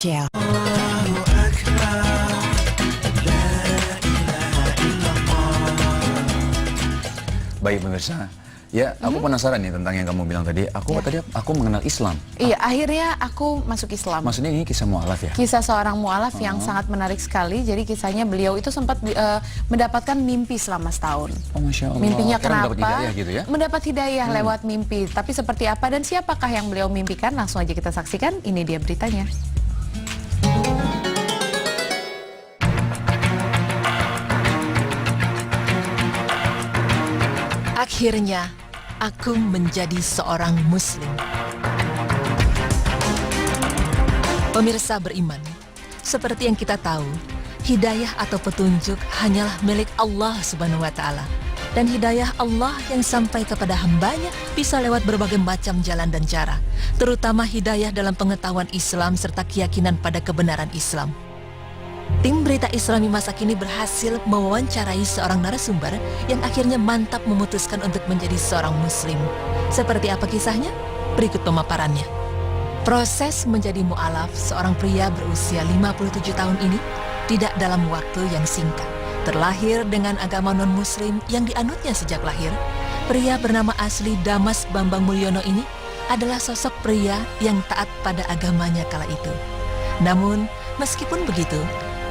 Yeah. Baik pemirsa, ya aku penasaran nih tentang yang kamu bilang tadi. Aku mengenal Islam. Iya, akhirnya aku masuk Islam. Maksudnya ini kisah mu'alaf ya? Kisah seorang mu'alaf yang sangat menarik sekali. Jadi kisahnya beliau itu sempat mendapatkan mimpi selama setahun. Oh Masya Allah. Mimpinya Karena kenapa? mendapat hidayah gitu ya? Mendapat hidayah lewat mimpi. Tapi seperti apa dan siapakah yang beliau mimpikan? Langsung aja kita saksikan. Ini dia beritanya. Akhirnya, aku menjadi seorang Muslim. Pemirsa beriman, seperti yang kita tahu, hidayah atau petunjuk hanyalah milik Allah Subhanahu wa Ta'ala. Dan hidayah Allah yang sampai kepada hambanya bisa lewat berbagai macam jalan dan cara, terutama hidayah dalam pengetahuan Islam serta keyakinan pada kebenaran Islam. Tim Berita Islami masa kini berhasil mewawancarai seorang narasumber yang akhirnya mantap memutuskan untuk menjadi seorang Muslim. Seperti apa kisahnya? Berikut pemaparannya. Proses menjadi mu'alaf seorang pria berusia 57 tahun ini tidak dalam waktu yang singkat. Terlahir dengan agama non-Muslim yang dianutnya sejak lahir, pria bernama asli Damas Bambang Mulyono ini adalah sosok pria yang taat pada agamanya kala itu. Namun, meskipun begitu,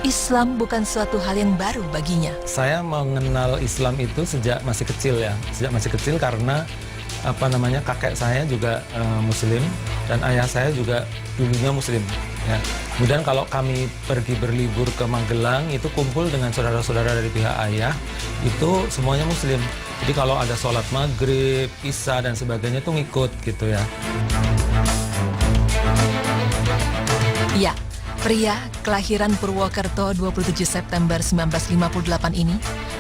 Islam bukan suatu hal yang baru baginya. Saya mengenal Islam itu sejak masih kecil ya. Sejak masih kecil karena kakek saya juga Muslim dan ayah saya juga dulunya Muslim. Ya. Kemudian kalau kami pergi berlibur ke Magelang itu kumpul dengan saudara-saudara dari pihak ayah itu semuanya Muslim. Jadi kalau ada sholat maghrib, isya dan sebagainya itu ngikut gitu ya. Iya. Pria kelahiran Purwokerto 27 September 1958 ini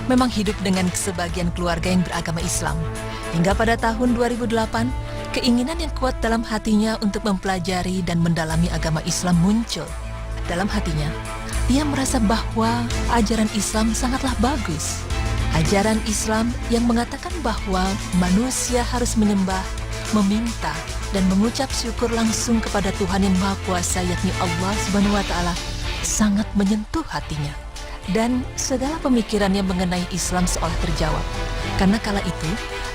memang hidup dengan sebagian keluarga yang beragama Islam. Hingga pada tahun 2008, keinginan yang kuat dalam hatinya untuk mempelajari dan mendalami agama Islam muncul. Dalam hatinya, ia merasa bahwa ajaran Islam sangatlah bagus. Ajaran Islam yang mengatakan bahwa manusia harus menyembah, meminta, dan mengucap syukur langsung kepada Tuhan yang Maha Kuasa yakni Allah Subhanahu wa Ta'ala sangat menyentuh hatinya. Dan segala pemikirannya mengenai Islam seolah terjawab. Karena kala itu,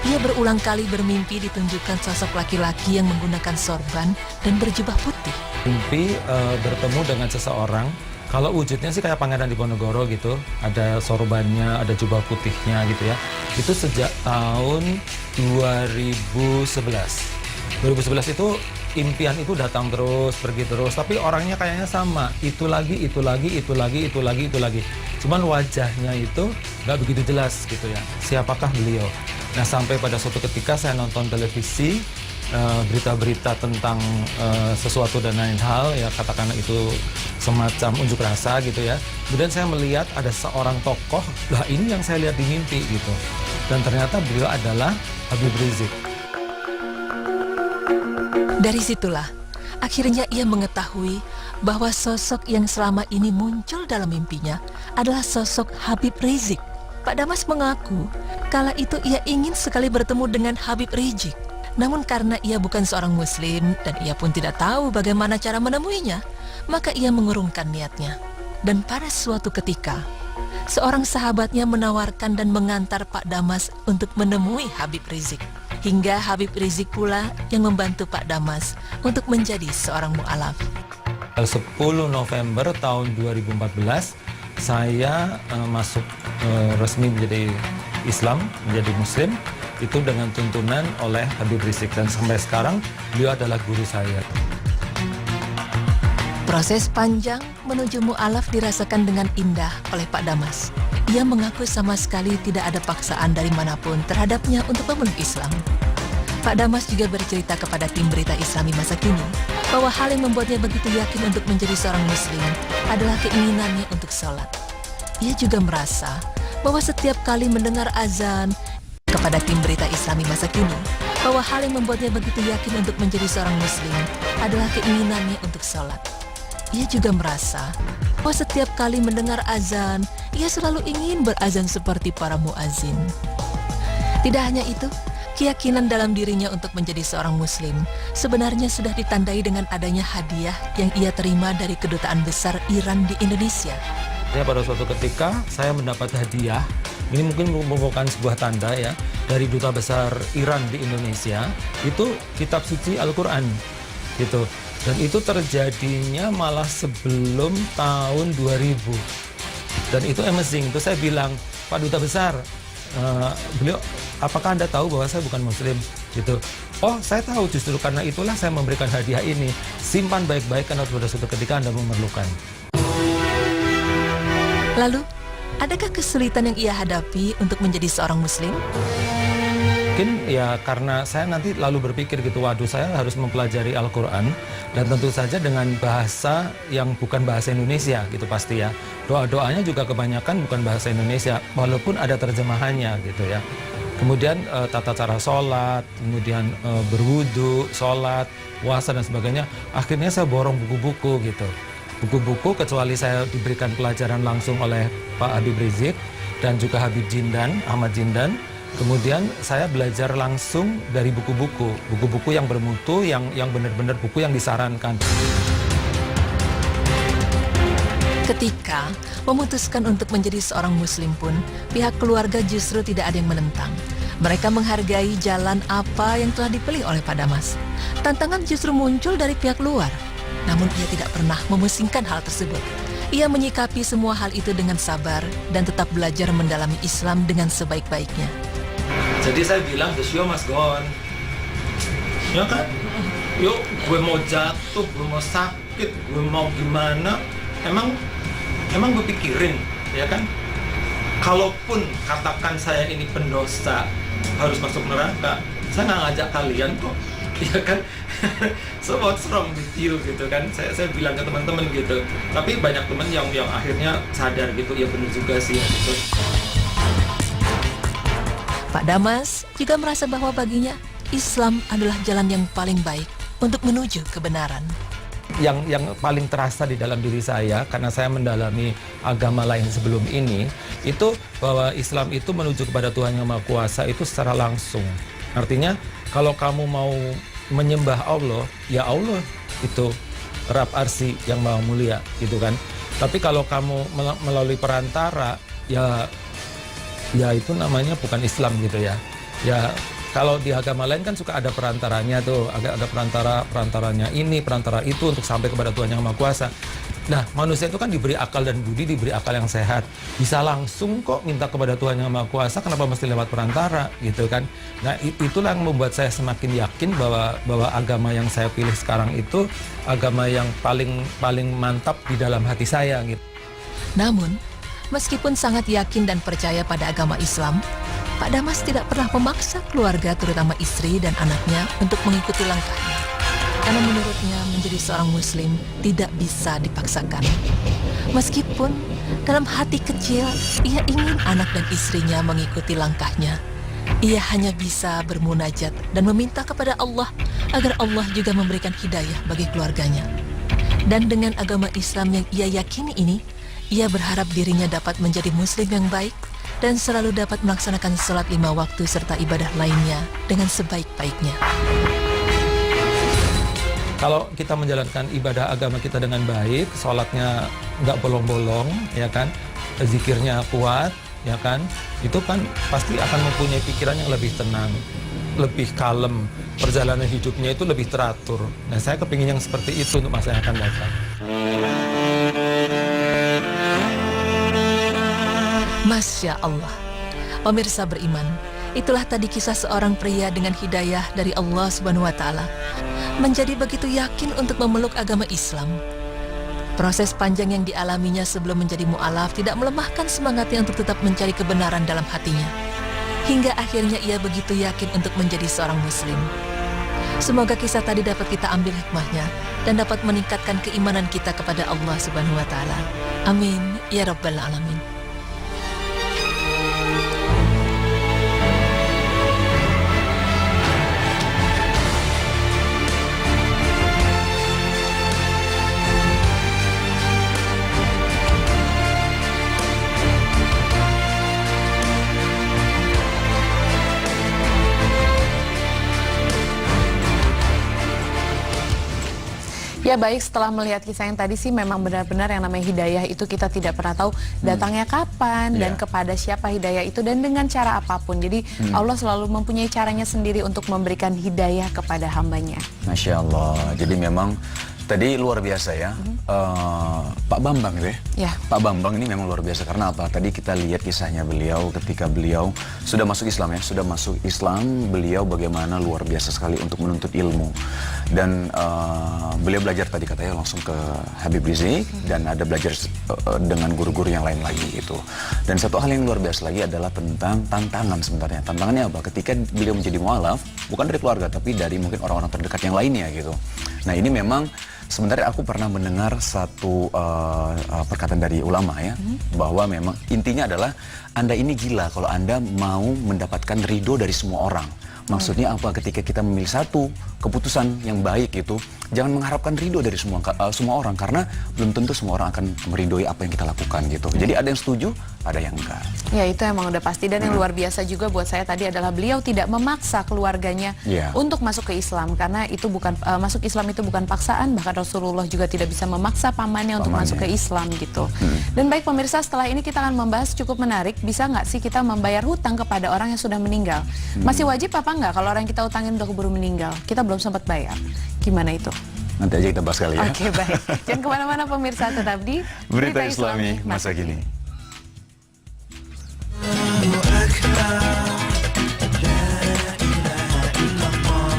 ia berulang kali bermimpi ditunjukkan sosok laki-laki yang menggunakan sorban dan berjubah putih. Mimpi bertemu dengan seseorang, kalau wujudnya sih kayak Pangeran Diponegoro gitu, ada sorbannya, ada jubah putihnya gitu ya. Itu sejak tahun 2011. 2011 itu impian itu datang terus, pergi terus, tapi orangnya kayaknya sama, itu lagi. Cuman wajahnya itu nggak begitu jelas gitu ya, siapakah beliau. Nah sampai pada suatu ketika saya nonton televisi, berita-berita tentang sesuatu dan lain hal, ya katakanlah itu semacam unjuk rasa gitu ya. Kemudian saya melihat ada seorang tokoh, lah ini yang saya lihat di mimpi gitu. Dan ternyata beliau adalah Habib Rizik. Dari situlah, akhirnya ia mengetahui bahwa sosok yang selama ini muncul dalam mimpinya adalah sosok Habib Rizik. Pak Damas mengaku, kala itu ia ingin sekali bertemu dengan Habib Rizik. Namun karena ia bukan seorang Muslim dan ia pun tidak tahu bagaimana cara menemuinya, maka ia mengurungkan niatnya. Dan pada suatu ketika, seorang sahabatnya menawarkan dan mengantar Pak Damas untuk menemui Habib Rizik. Hingga Habib Rizik pula yang membantu Pak Damas untuk menjadi seorang mu'alaf. 10 November tahun 2014, saya masuk resmi menjadi Islam, menjadi Muslim, itu dengan tuntunan oleh Habib Rizik. Dan sampai sekarang, beliau adalah guru saya. Proses panjang menuju mu'alaf dirasakan dengan indah oleh Pak Damas. Ia mengaku sama sekali tidak ada paksaan dari manapun terhadapnya untuk memeluk Islam. Pak Damas juga bercerita kepada tim Berita Islami masa kini bahwa hal yang membuatnya begitu yakin untuk menjadi seorang Muslim adalah keinginannya untuk sholat. Ia juga merasa bahwa setiap kali mendengar azan, kepada tim Berita Islami masa kini bahwa hal yang membuatnya begitu yakin untuk menjadi seorang Muslim adalah keinginannya untuk sholat. Ia juga merasa bahwa setiap kali mendengar azan, ia selalu ingin berazan seperti para muazin. Tidak hanya itu, Keyakinan dalam dirinya untuk menjadi seorang muslim sebenarnya sudah ditandai dengan adanya hadiah yang ia terima dari Kedutaan Besar Iran di Indonesia. Ya, pada suatu ketika saya mendapat hadiah, ini mungkin merupakan sebuah tanda ya, dari Duta Besar Iran di Indonesia, itu kitab suci Al-Quran gitu. Dan itu terjadinya malah sebelum tahun 2000. Dan itu amazing. Itu saya bilang, Pak Duta Besar, beliau, apakah Anda tahu bahwa saya bukan muslim? Gitu. Oh, saya tahu, justru karena itulah saya memberikan hadiah ini. Simpan baik-baik karena pada suatu ketika Anda memerlukan. Lalu, adakah kesulitan yang ia hadapi untuk menjadi seorang muslim? Mungkin ya karena saya nanti lalu berpikir gitu, waduh saya harus mempelajari Al-Quran dan tentu saja dengan bahasa yang bukan bahasa Indonesia gitu pasti ya. Doa-doanya juga kebanyakan bukan bahasa Indonesia walaupun ada terjemahannya gitu ya. Kemudian tata cara sholat, kemudian berwudu, sholat, puasa dan sebagainya. Akhirnya saya borong buku-buku gitu. Buku-buku kecuali saya diberikan pelajaran langsung oleh Pak Habib Rizik dan juga Habib Jindan, Ahmad Jindan. Kemudian saya belajar langsung dari buku-buku yang bermutu, yang benar-benar buku yang disarankan. Ketika memutuskan untuk menjadi seorang muslim pun, pihak keluarga justru tidak ada yang menentang. Mereka menghargai jalan apa yang telah dipilih oleh Pak Damas. Tantangan justru muncul dari pihak luar. Namun ia tidak pernah memusingkan hal tersebut. Ia menyikapi semua hal itu dengan sabar dan tetap belajar mendalami Islam dengan sebaik-baiknya. Jadi saya bilang, the show must go on. Ya kan? Yuk, gue mau jatuh, gue mau sakit, gue mau gimana. Emang gue pikirin, ya kan? Kalaupun katakan saya ini pendosa, harus masuk neraka, saya nggak ngajak kalian kok. Ya kan? So what's wrong with you gitu kan? Saya bilang ke teman-teman gitu. Tapi banyak teman yang akhirnya sadar gitu, ya benar juga sih gitu. Pak Damas juga merasa bahwa baginya Islam adalah jalan yang paling baik untuk menuju kebenaran. Yang paling terasa di dalam diri saya karena saya mendalami agama lain sebelum ini, itu bahwa Islam itu menuju kepada Tuhan Yang Maha Kuasa itu secara langsung. Artinya kalau kamu mau menyembah Allah, ya Allah itu Rabb Arsy yang Maha Mulia gitu kan. Tapi kalau kamu melalui perantara, ya itu namanya bukan Islam gitu ya. Ya kalau di agama lain kan suka ada perantaranya tuh, ada perantaranya ini, perantara itu untuk sampai kepada Tuhan Yang Maha Kuasa. Nah, manusia itu kan diberi akal dan budi, diberi akal yang sehat. Bisa langsung kok minta kepada Tuhan Yang Maha Kuasa, kenapa mesti lewat perantara gitu kan. Nah, itulah yang membuat saya semakin yakin bahwa agama yang saya pilih sekarang itu agama yang paling mantap di dalam hati saya gitu. Namun, meskipun sangat yakin dan percaya pada agama Islam, Pak Damas tidak pernah memaksa keluarga, terutama istri dan anaknya, untuk mengikuti langkahnya. Karena menurutnya menjadi seorang muslim tidak bisa dipaksakan. Meskipun dalam hati kecil ia ingin anak dan istrinya mengikuti langkahnya, ia hanya bisa bermunajat dan meminta kepada Allah agar Allah juga memberikan hidayah bagi keluarganya. Dan dengan agama Islam yang ia yakini ini, ia berharap dirinya dapat menjadi muslim yang baik dan selalu dapat melaksanakan sholat 5 waktu serta ibadah lainnya dengan sebaik-baiknya. Kalau kita menjalankan ibadah agama kita dengan baik, sholatnya nggak bolong-bolong, ya kan, zikirnya kuat, ya kan, itu kan pasti akan mempunyai pikiran yang lebih tenang, lebih kalem, perjalanan hidupnya itu lebih teratur. Nah, saya kepingin yang seperti itu untuk masa yang akan datang. Masya Allah, pemirsa beriman, itulah tadi kisah seorang pria dengan hidayah dari Allah Subhanahu wa Ta'ala, menjadi begitu yakin untuk memeluk agama Islam. Proses panjang yang dialaminya sebelum menjadi mu'alaf tidak melemahkan semangatnya untuk tetap mencari kebenaran dalam hatinya, hingga akhirnya ia begitu yakin untuk menjadi seorang muslim. Semoga kisah tadi dapat kita ambil hikmahnya dan dapat meningkatkan keimanan kita kepada Allah Subhanahu wa Ta'ala. Amin ya rabbal alamin. Ya baik, setelah melihat kisah yang tadi sih memang benar-benar yang namanya hidayah itu kita tidak pernah tahu datangnya kapan dan kepada siapa hidayah itu dan dengan cara apapun. Jadi Allah selalu mempunyai caranya sendiri untuk memberikan hidayah kepada hambanya. Masya Allah. Jadi memang tadi luar biasa ya. Pak Bambang gitu ya. Pak Bambang ini memang luar biasa karena apa? Tadi kita lihat kisahnya beliau ketika beliau sudah masuk Islam ya, sudah masuk Islam, beliau bagaimana luar biasa sekali untuk menuntut ilmu. Dan beliau belajar tadi katanya langsung ke Habib Rizik dan ada belajar dengan guru-guru yang lain lagi gitu. Dan satu hal yang luar biasa lagi adalah tentang tantangan sebenarnya. Tantangannya apa? Ketika beliau menjadi mualaf, bukan dari keluarga tapi dari mungkin orang-orang terdekat yang lainnya gitu. Nah, ini memang sebenarnya aku pernah mendengar satu perkataan dari ulama ya, bahwa memang intinya adalah Anda ini gila kalau Anda mau mendapatkan ridho dari semua orang. Maksudnya apa? Ketika kita memilih satu keputusan yang baik itu, jangan mengharapkan ridho dari semua orang karena belum tentu semua orang akan meridhoi apa yang kita lakukan gitu. Jadi ada yang setuju, ada yang enggak. Ya itu emang udah pasti dan yang luar biasa juga buat saya tadi adalah beliau tidak memaksa keluarganya untuk masuk ke Islam karena itu bukan masuk Islam itu bukan paksaan, bahkan Rasulullah juga tidak bisa memaksa pamannya untuk masuk ke Islam gitu. Dan baik pemirsa, setelah ini kita akan membahas cukup menarik, bisa nggak sih kita membayar hutang kepada orang yang sudah meninggal? Masih wajib apa nggak kalau orang yang kita utangin udah keburu meninggal, kita belum sempat bayar? Gimana itu? Nanti aja kita bahas kali ya. Oke baik, jangan kemana-mana pemirsa, tetap di Berita Islami Masa Kini.